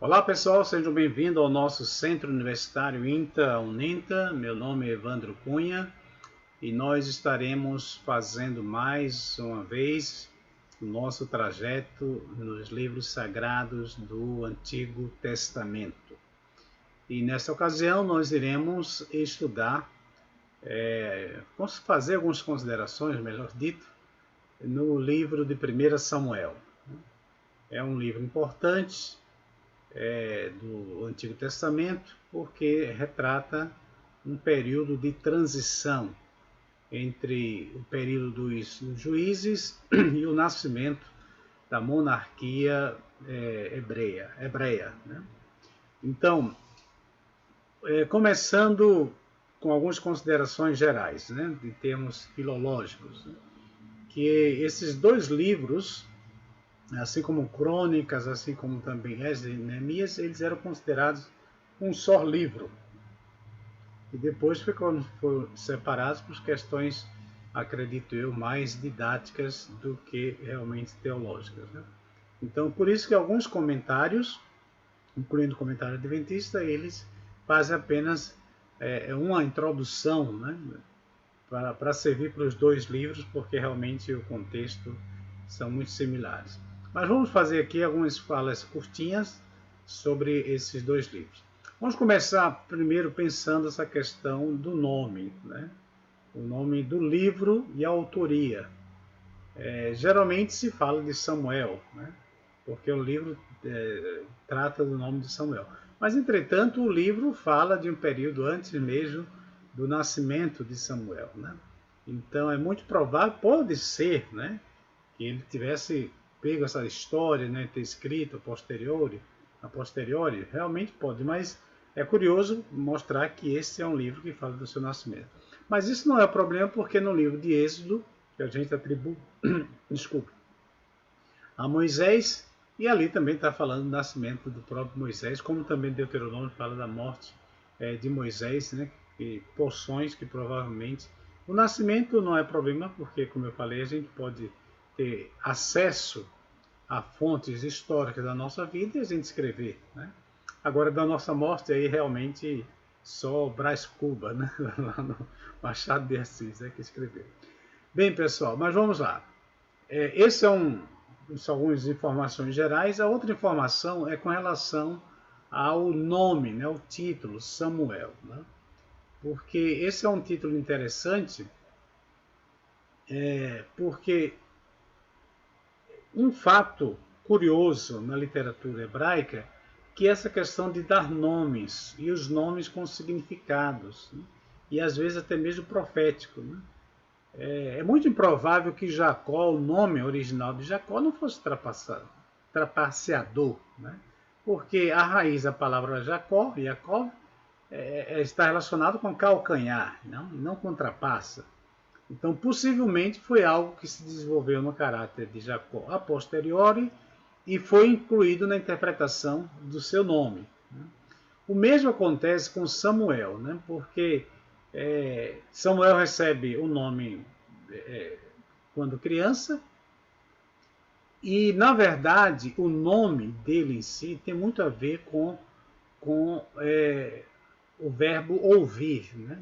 Olá pessoal, sejam bem-vindos ao nosso Centro Universitário INTA-UNINTA. Meu nome é Evandro Cunha e nós estaremos fazendo mais uma vez o nosso trajeto nos livros sagrados do Antigo Testamento. E nesta ocasião nós iremos estudar, vamos fazer algumas considerações, melhor dito, no livro de 1 Samuel. É um livro importante do Antigo Testamento, porque retrata um período de transição entre o período dos juízes e o nascimento da monarquia hebreia. Né? Então, começando com algumas considerações gerais, né, de termos filológicos, né, que esses dois livros, assim como Crônicas, assim como também Esdras e Neemias, eles eram considerados um só livro. E depois foram separados por questões, acredito eu, mais didáticas do que realmente teológicas. Né? Então, por isso que alguns comentários, incluindo o comentário adventista, eles fazem apenas uma introdução, né, para servir para os dois livros, porque realmente o contexto são muito similares. Mas vamos fazer aqui algumas falas curtinhas sobre esses dois livros. Vamos começar primeiro pensando essa questão do nome, né? O nome do livro e a autoria. Geralmente se fala de Samuel, né? Porque o livro trata do nome de Samuel. Mas, entretanto, o livro fala de um período antes mesmo do nascimento de Samuel. Né? Então, é muito provável, pode ser, né, que ele tivesse pego essa história, né, ter escrito a posteriori, realmente pode, mas é curioso mostrar que esse é um livro que fala do seu nascimento. Mas isso não é problema, porque no livro de Êxodo, que a gente atribui a Moisés, e ali também está falando do nascimento do próprio Moisés, como também Deuteronômio fala da morte de Moisés, né, e porções que provavelmente... O nascimento não é problema, porque, como eu falei, a gente pode ter acesso a fontes históricas da nossa vida e a gente escrever. Né? Agora, da nossa morte, aí realmente só Brás Cuba, né? Lá no Machado de Assis, que escreveu. Bem, pessoal, mas vamos lá. Esse são algumas informações gerais. A outra informação é com relação ao nome, né, o título, Samuel. Né? Porque esse é um título interessante, porque um fato curioso na literatura hebraica que é essa questão de dar nomes, e os nomes com significados, né? E às vezes até mesmo profético. Né? É muito improvável que Jacó, o nome original de Jacó, não fosse trapaceador, né? Porque a raiz da palavra Jacó, Jacob, está relacionado com calcanhar, não com trapaça. Então, possivelmente foi algo que se desenvolveu no caráter de Jacó a posteriori e foi incluído na interpretação do seu nome. Né? O mesmo acontece com Samuel, né? Porque Samuel recebe o nome quando criança, e na verdade o nome dele em si tem muito a ver com o verbo ouvir, né?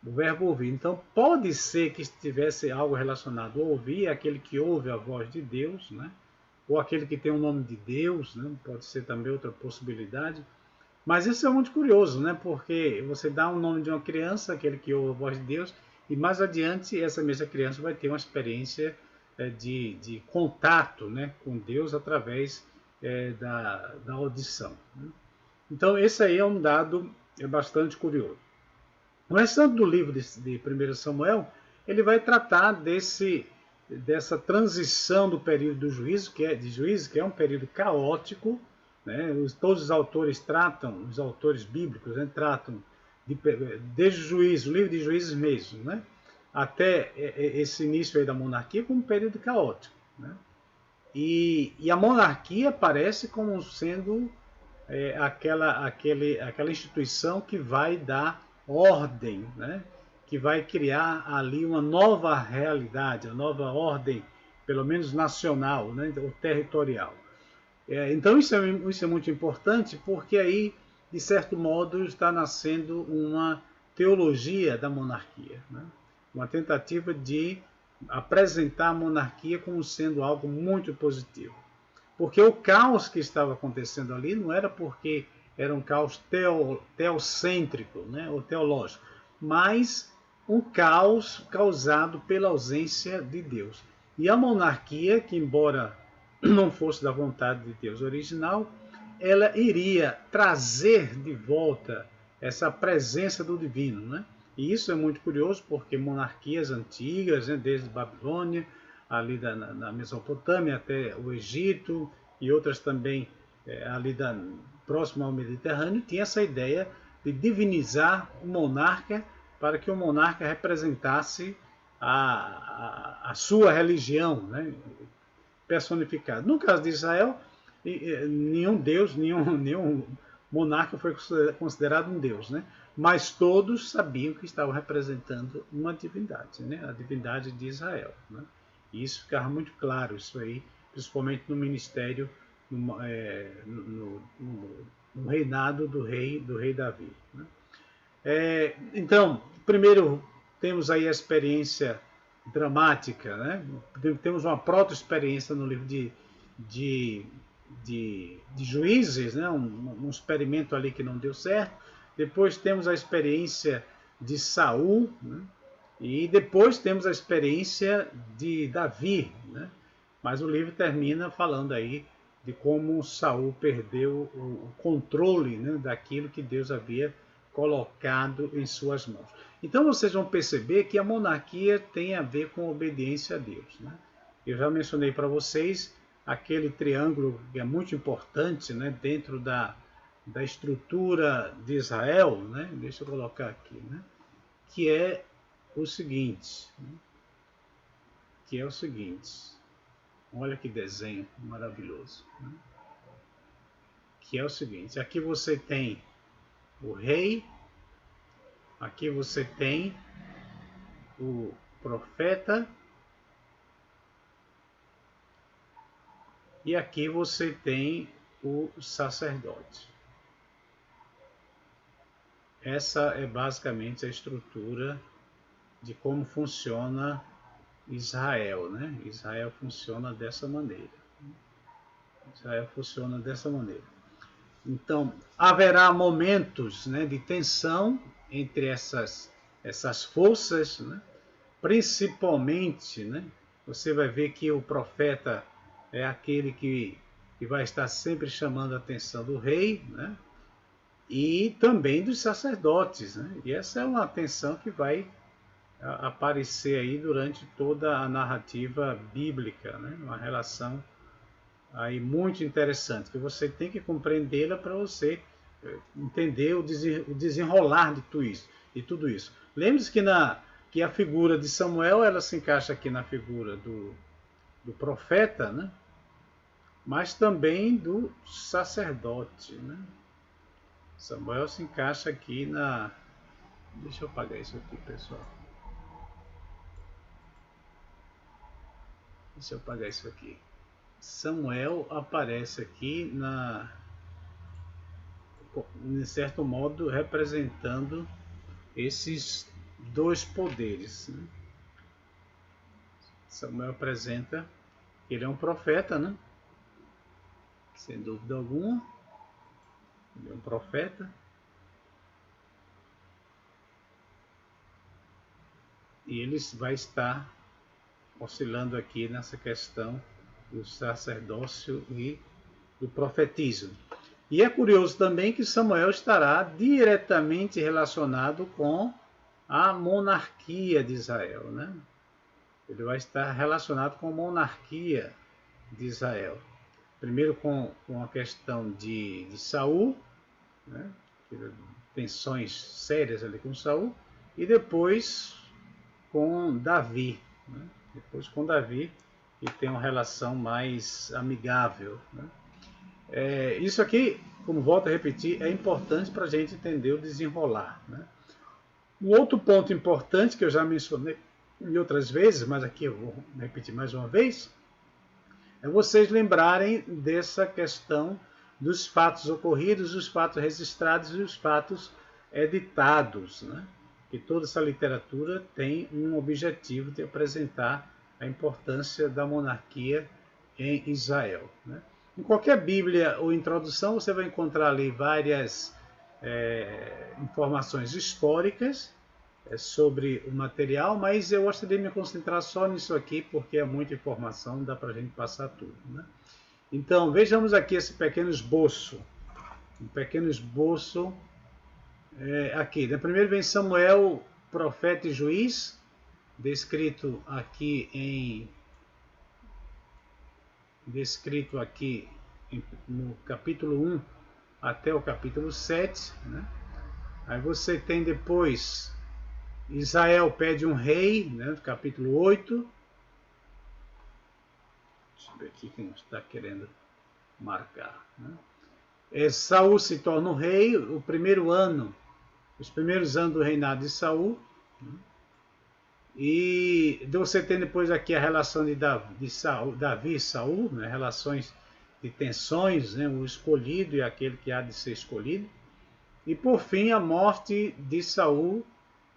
O verbo ouvir. Então pode ser que tivesse algo relacionado a ouvir, aquele que ouve a voz de Deus, né? Ou aquele que tem o nome de Deus, né? Pode ser também outra possibilidade. Mas isso é muito curioso, né? Porque você dá um nome de uma criança, aquele que ouve a voz de Deus, e mais adiante essa mesma criança vai ter uma experiência de contato, né, com Deus através da audição. Né? Então esse aí é um dado bastante curioso. O restante do livro de 1 Samuel, ele vai tratar dessa transição do período do juízo, que é um período caótico. Né? Todos os autores tratam, os autores bíblicos, né, tratam desde o juízo, o livro de Juízes mesmo, né, até esse início aí da monarquia como um período caótico. Né? E a monarquia aparece como sendo aquela instituição que vai dar ordem, né? Que vai criar ali uma nova realidade, uma nova ordem, pelo menos nacional, né? Ou territorial. Então isso é muito importante, porque aí, de certo modo, está nascendo uma teologia da monarquia, né? Uma tentativa de apresentar a monarquia como sendo algo muito positivo. Porque o caos que estava acontecendo ali não era porque era um caos teocêntrico, né, ou teológico, mas um caos causado pela ausência de Deus. E a monarquia, que embora não fosse da vontade de Deus original, ela iria trazer de volta essa presença do divino, né? E isso é muito curioso porque monarquias antigas, né, desde Babilônia, ali na Mesopotâmia até o Egito e outras também ali próximo ao Mediterrâneo, tinha essa ideia de divinizar o monarca para que o monarca representasse a sua religião, né, personificada. No caso de Israel, nenhum deus, nenhum monarca foi considerado um deus, né? Mas todos sabiam que estavam representando uma divindade, né? A divindade de Israel, né? E isso ficava muito claro, isso aí, principalmente no ministério, no reinado do rei Davi, né? Então, primeiro temos aí a experiência dramática, né? Temos uma proto-experiência no livro de, de Juízes, né? Um experimento ali que não deu certo. Depois temos a experiência de Saul, né? E depois temos a experiência de Davi, né? Mas o livro termina falando aí de como Saul perdeu o controle, né, daquilo que Deus havia colocado em suas mãos. Então vocês vão perceber que a monarquia tem a ver com obediência a Deus, né? Eu já mencionei para vocês aquele triângulo que é muito importante, né, dentro da estrutura de Israel, né? Deixa eu colocar aqui, né? Que é o seguinte, olha que desenho maravilhoso, né? Que é o seguinte, aqui você tem o rei, aqui você tem o profeta e aqui você tem o sacerdote. Essa é basicamente a estrutura de como funciona Israel, né? Israel funciona dessa maneira. Então, haverá momentos, né, de tensão entre essas forças, né? Principalmente, né, você vai ver que o profeta é aquele que vai estar sempre chamando a atenção do rei, né? E também dos sacerdotes, né? E essa é uma tensão que vai aparecer aí durante toda a narrativa bíblica, né? Uma relação aí muito interessante, que você tem que compreendê-la para você entender o desenrolar de tudo isso. Lembre-se que a figura de Samuel, ela se encaixa aqui na figura do profeta, né? Mas também do sacerdote, né? Samuel se encaixa aqui na... Deixa eu apagar isso aqui, pessoal. Deixa eu apagar isso aqui. Samuel aparece aqui de certo modo, representando esses dois poderes, né? Samuel apresenta que ele é um profeta, né? Sem dúvida alguma. Ele é um profeta. E ele vai estar oscilando aqui nessa questão do sacerdócio e do profetismo. E é curioso também que Samuel estará diretamente relacionado com a monarquia de Israel, né? Ele vai estar relacionado com a monarquia de Israel. Primeiro com a questão de Saul, né? Tensões sérias ali com Saul, e depois com Davi, né? Que tem uma relação mais amigável, né? Isso aqui, como volto a repetir, é importante para a gente entender o desenrolar, né? Um outro ponto importante que eu já mencionei em outras vezes, mas aqui eu vou repetir mais uma vez, é vocês lembrarem dessa questão dos fatos ocorridos, os fatos registrados e os fatos editados, né? Que toda essa literatura tem um objetivo de apresentar a importância da monarquia em Israel, né? Em qualquer Bíblia ou introdução você vai encontrar ali várias informações históricas sobre o material, mas eu gostaria de me concentrar só nisso aqui, porque é muita informação, não dá para a gente passar tudo, né? Então, vejamos aqui esse pequeno esboço. Um pequeno esboço aqui. Primeiro vem Samuel, profeta e juiz, descrito aqui no capítulo 1 até o capítulo 7, né? Aí você tem depois Israel pede um rei, né? Capítulo 8. Deixa eu ver aqui quem está querendo marcar, né? Saul se torna o rei, os primeiros anos do reinado de Saul, né? E você tem depois aqui a relação de Davi e Saul, né? Relações de tensões, né? O escolhido e aquele que há de ser escolhido. E por fim a morte de Saul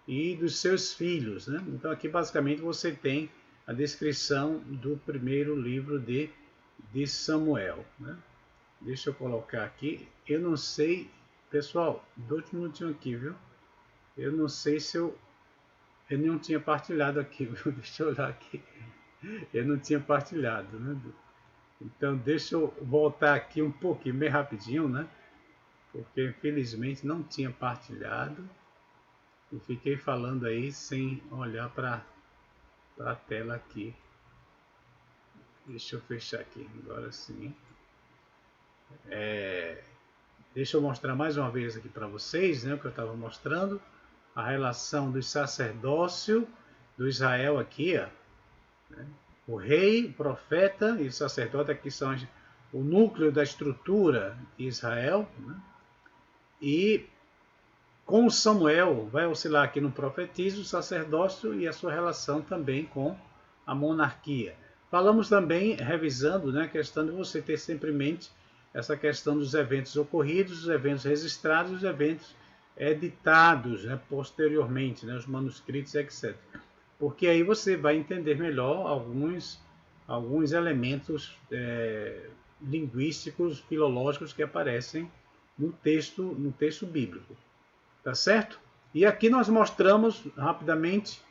e dos seus filhos, né? Então aqui basicamente você tem a descrição do primeiro livro de Samuel, né? Deixa eu colocar aqui. Eu não sei, pessoal, 2 minutinhos aqui, viu? Eu não sei se eu não tinha partilhado aqui, viu? Deixa eu olhar aqui. Eu não tinha partilhado, né? Então deixa eu voltar aqui um pouquinho, bem rapidinho, né? Porque infelizmente não tinha partilhado e fiquei falando aí sem olhar para a tela aqui. Deixa eu fechar aqui, agora sim. Deixa eu mostrar mais uma vez aqui para vocês, né, o que eu estava mostrando, a relação do sacerdócio do Israel aqui, ó, né? O rei, o profeta e o sacerdote aqui são o núcleo da estrutura de Israel, né? E com Samuel vai oscilar aqui no profetismo, o sacerdócio e a sua relação também com a monarquia. Falamos também, revisando, né, a questão de você ter sempre em mente essa questão dos eventos ocorridos, os eventos registrados, os eventos editados, né, posteriormente, né, os manuscritos, etc. Porque aí você vai entender melhor alguns elementos linguísticos, filológicos que aparecem no texto bíblico. Tá certo? E aqui nós mostramos rapidamente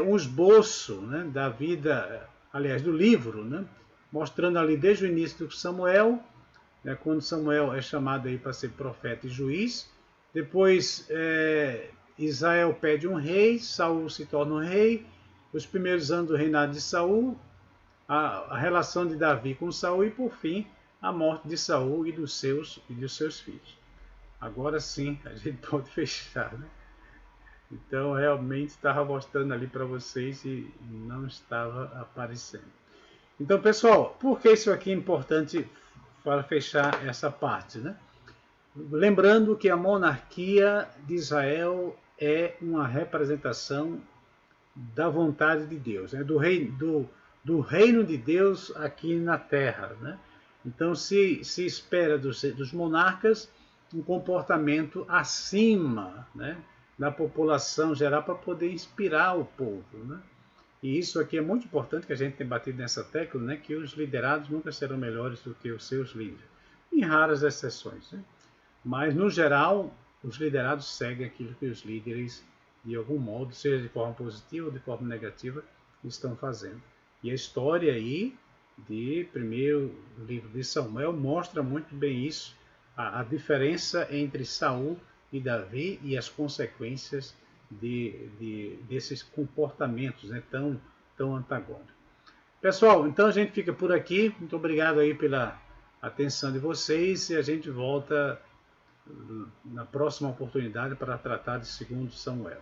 um esboço, né, da vida, aliás, do livro, né, mostrando ali desde o início do Samuel, né, quando Samuel é chamado aí para ser profeta e juiz. Depois Israel pede um rei, Saul se torna um rei, os primeiros anos do reinado de Saul, a relação de Davi com Saul e, por fim, a morte de Saul e dos seus filhos. Agora sim, a gente pode fechar, né? Então, realmente estava mostrando ali para vocês e não estava aparecendo. Então, pessoal, por que isso aqui é importante para fechar essa parte, né? Lembrando que a monarquia de Israel é uma representação da vontade de Deus, né? do reino de Deus aqui na terra, né? Então, se espera dos monarcas um comportamento acima, né, da população geral para poder inspirar o povo, né? E isso aqui é muito importante que a gente tenha batido nessa tecla, né, que os liderados nunca serão melhores do que os seus líderes, em raras exceções, né? Mas no geral os liderados seguem aquilo que os líderes de algum modo, seja de forma positiva ou de forma negativa, estão fazendo. E a história aí de primeiro livro de Samuel mostra muito bem isso, a diferença entre Saul e Davi e as consequências desses comportamentos, né, tão antagônicos. Pessoal, então a gente fica por aqui. Muito obrigado aí pela atenção de vocês e a gente volta na próxima oportunidade para tratar de 2 Samuel.